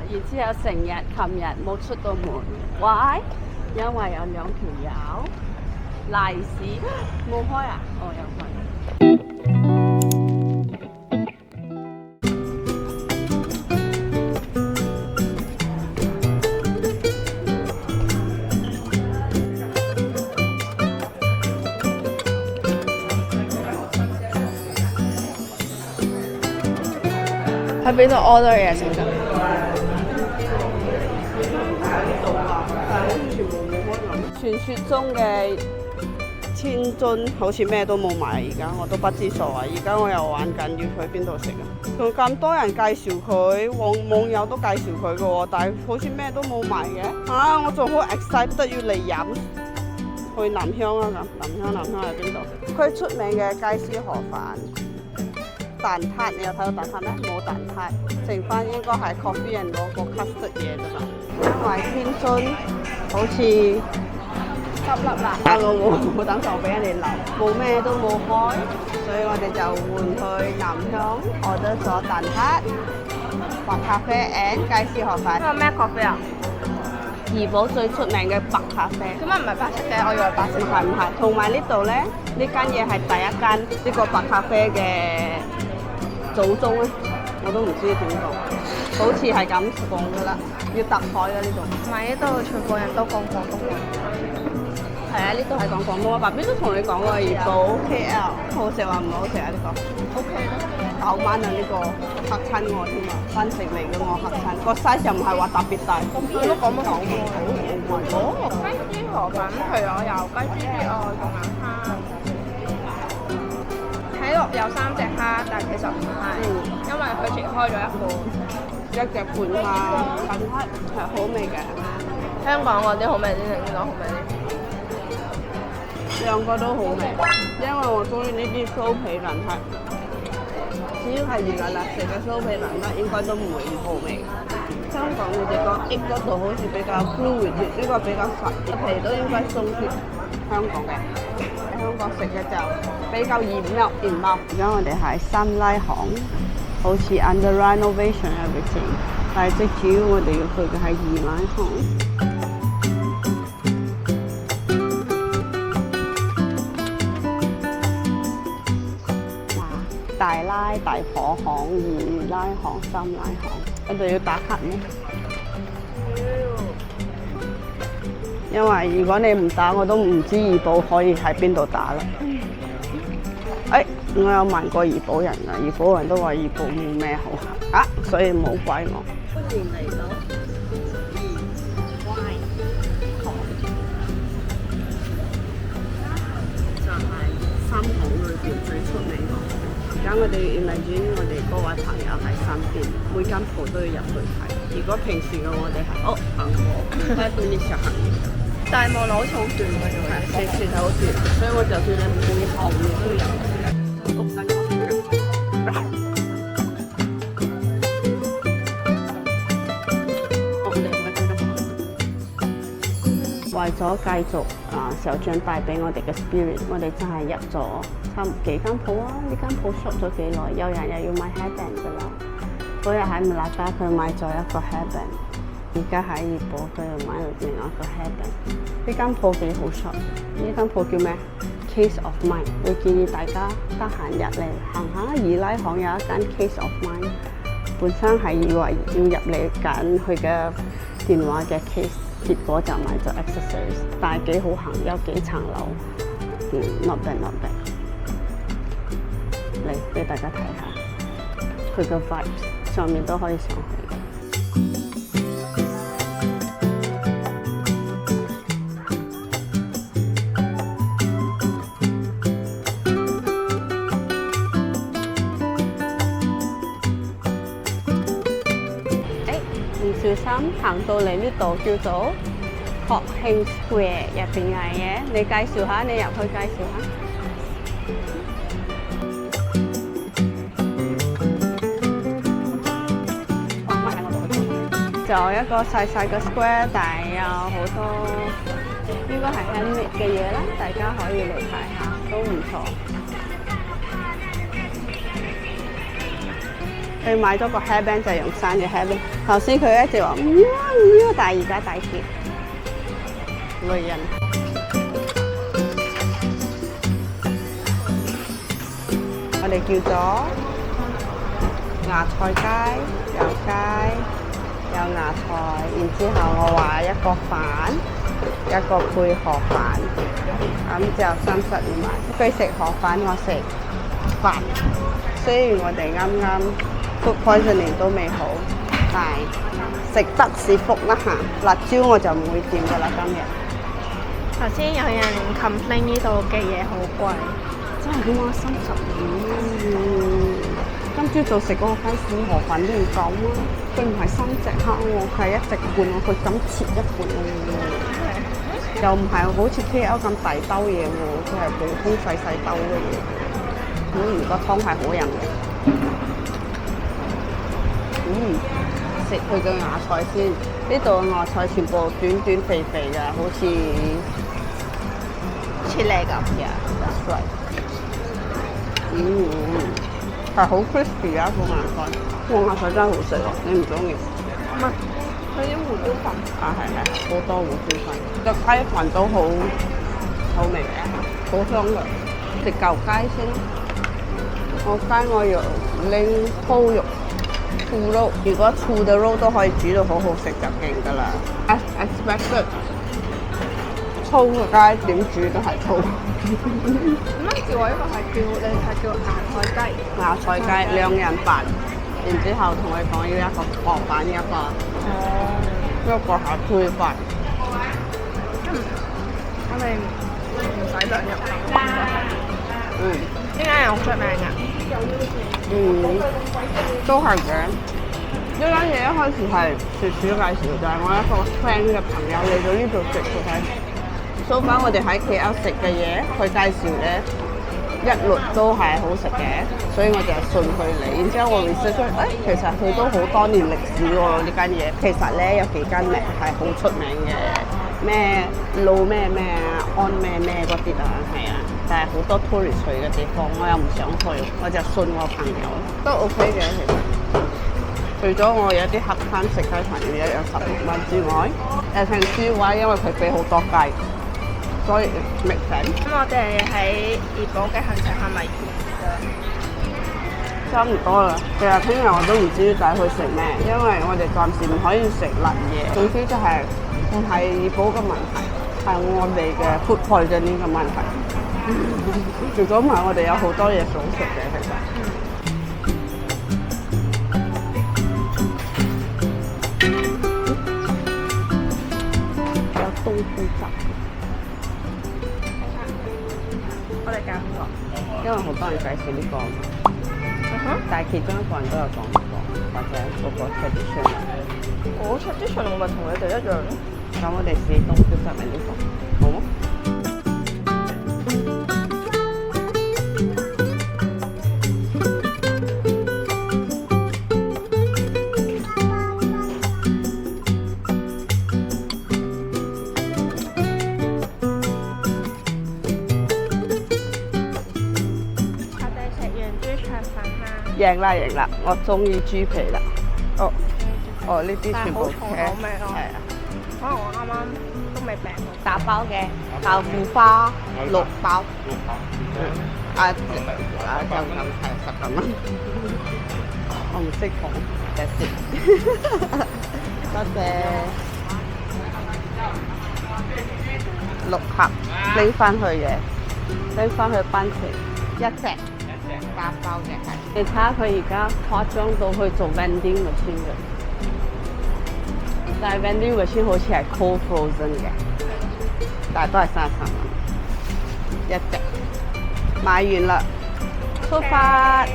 然之後成日琴日冇出到門，why？因為有2條友利是冇開啊，哦有開。喺邊度 order 嘢食㗎？傳說中嘅千樽好似咩都冇買，而家我都不知所謂。而家我又玩緊要去邊度食啊？仲咁多人介紹佢，網友都介紹佢嘅喎，但係好似咩都冇賣嘅。我仲好 excited 要嚟飲。去南鄉啊咁，南鄉喺邊度？佢出名嘅雞絲河飯。蛋撻，你有睇到蛋撻咩？冇蛋撻，剩翻應該係 coffee and 嗰個 custard 嘢啫嘛。因為天津好似執笠啦，我冇等就俾人哋留，冇咩都冇開，所以我哋就換去南鄉order咗蛋撻、白咖啡 and 雞絲河飯。呢個咩 coffee 啊？怡寶最出名嘅白咖啡。點解唔係白色嘅？我以為白色。唔係，同埋呢度咧，呢間嘢係第一間呢個白咖啡嘅祖宗咧，我都唔知點講，好似係咁講噶啦，要特海嘅呢度。唔係，呢度全部人都講廣東話。係啊，呢度係講廣東話。爸 B 都同你講過怡寶 KL，好食話唔好食啊呢個。OK 啦，9蚊啊呢個嚇親我添啊，新食嚟嘅我嚇親，個 size 又唔係話特別大。佢都講乜講喎？哦，雞絲河粉佢有雞絲仲有蝦。睇落有3隻蝦，但其實唔係，因為佢切開咗一隻半蝦，蛋撻係好味嘅。香港嗰啲好味啲定呢個好味啲？兩個都好味，因為我中意呢啲酥皮蛋撻。只要係熱辣辣食嘅酥皮蛋撻，應該都唔會唔好味。香港佢哋個 egg 嗰度好似比較 fluid 啲，呢個比較實啲，皮都應該鬆啲。香港嘅。香港食嘅就比較熱鬧熱鬧。而家我哋喺三拉巷，好似 under renovation everything， 但係最主要我哋要去嘅係二拉巷。大拉、大婆巷、二拉巷、三拉巷，我哋要打卡咩？因為如果你唔打，我都唔知怡寶可以喺邊度打啦。我有問過怡寶人啊，怡寶人都話怡寶冇咩好啊，所以唔好怪我。歡迎嚟到2Y 巷，就係三巷裏邊最出名嘅。而家我哋 imagine 我哋嗰位朋友喺身邊，每間鋪都要入去睇。如果平時嘅我哋係行過，睇到呢時行。但係望落好似好短嘅啫喎，其實好短，所以我就算你唔會行，你都要入。為咗繼續小張帶俾我哋嘅 spirit， 我哋真係入咗差唔多幾間鋪啊！呢間鋪 shop 咗幾耐，有人又要買 hairband 㗎啦。嗰日喺馬拉加佢買咗一個 hairband， 而家喺怡寶佢又買另外一個 hairband。呢間鋪幾好 shop，呢間鋪叫咩 ？Case of Mine， 會建議大家得閒入嚟行下。二拉巷有一間 Case of Mine， 本身係以為要入嚟揀佢嘅電話嘅 case。結果就買咗 accessories， 但係幾好行，有幾層樓，not bad not bad。嚟俾大家睇下，佢個 vibes 上面都可以上去。唔小心行到嚟呢度叫做國慶 Square 入邊嘅嘢，你介紹下，你入去介紹下。就一個細細嘅 square，但係有好多應該係 handmade 嘅嘢啦，大家可以嚟睇下，都唔錯。佢買咗個 hairband 就係用山嘅 hairband。頭先佢一直話但係而家大條女人。我哋叫咗芽菜街、油街，有芽菜，然之後我話一個飯，一個配河飯，咁就30要買。佢食河飯，我食飯。雖然我哋啱啱 food poisoning 都未好，但係食得是福啦嚇。辣椒我就唔會掂噶啦，今日。頭先有人 complain 呢度嘅嘢好貴，真係點啊？35。今朝早食嗰個番薯河粉都要9蚊，佢唔係3隻蝦喎，佢係1隻半喎，佢咁切一半喎，又唔係好似 KL 咁大兜嘢喎，佢係普通細細兜嘅嘢。個湯係好飲嘅。食佢嘅芽菜先，呢度嘅芽菜全部短短肥肥嘅，好似切嚟咁嘅。That's right。係好 crispy 啊！個芽菜，個芽菜真係好食喎，你唔中意？唔係，佢啲胡椒粉。係，好多胡椒粉，個雞飯都好味嘅，好香嘅。食舊雞先，我雞我要拎粗肉、醋肉，如果醋嘅肉都可以煮到好好食就勁㗎啦。As expected， 粗嘅雞點煮都係粗。點解叫我呢個係叫芽菜雞？芽菜雞2人飯，然之後同佢講要一個薄飯一個，一個係配飯。我哋唔使2日飯。點解又出名㗎？都係嘅。呢間嘢一開始係廚師介紹，就係我一個 friend 嘅朋友嚟到呢度食，佢睇。So far我哋喺 KL 食嘅嘢，佢介紹咧一律都係好食嘅，所以我就信佢嚟。然之後我 research 出，其實佢都好多年歷史喎呢間嘢。其實咧有幾間名係好出名嘅，咩路咩安咩嗰啲啊，係啊。但係好多 tourist 去嘅地方，我又唔想去，我就信我朋友，都 OK 嘅其實。除咗我有啲客餐食雞飯要有16蚊之外，平時話因為佢俾好多雞。所以 make sense。咁我哋喺怡保嘅行程係咪完咗？差唔多啦。其實聽日我都唔知帶去食咩，因為我哋暫時唔可以食辣嘢。總之就係唔係怡保嘅問題，係我哋嘅 food poisoning嘅問題。如果唔係，我哋有好多嘢想食嘅其實。有冬菇汁。我哋揀邊個？因為好多人介紹呢個，但係其中一個人都有講呢個，或者嗰個 traditional。我 traditional 咪同你哋一樣咯。咁我哋試冬菇汁咪呢個，好嗎？贏啦！我中意豬皮啦。呢啲全部好味咯。係啊，可能我啱啱都未病到。打包嘅豆腐花6包。就咁係15蚊。我唔識講，就食。多謝。6盒拎翻去嘅，拎翻去班食1隻。打包嘅係，你睇下佢而家誇張到去做 vending machine 嘅，但係 vending machine 好似係 cold frozen 嘅，但係都係33蚊1隻，買完啦，出發。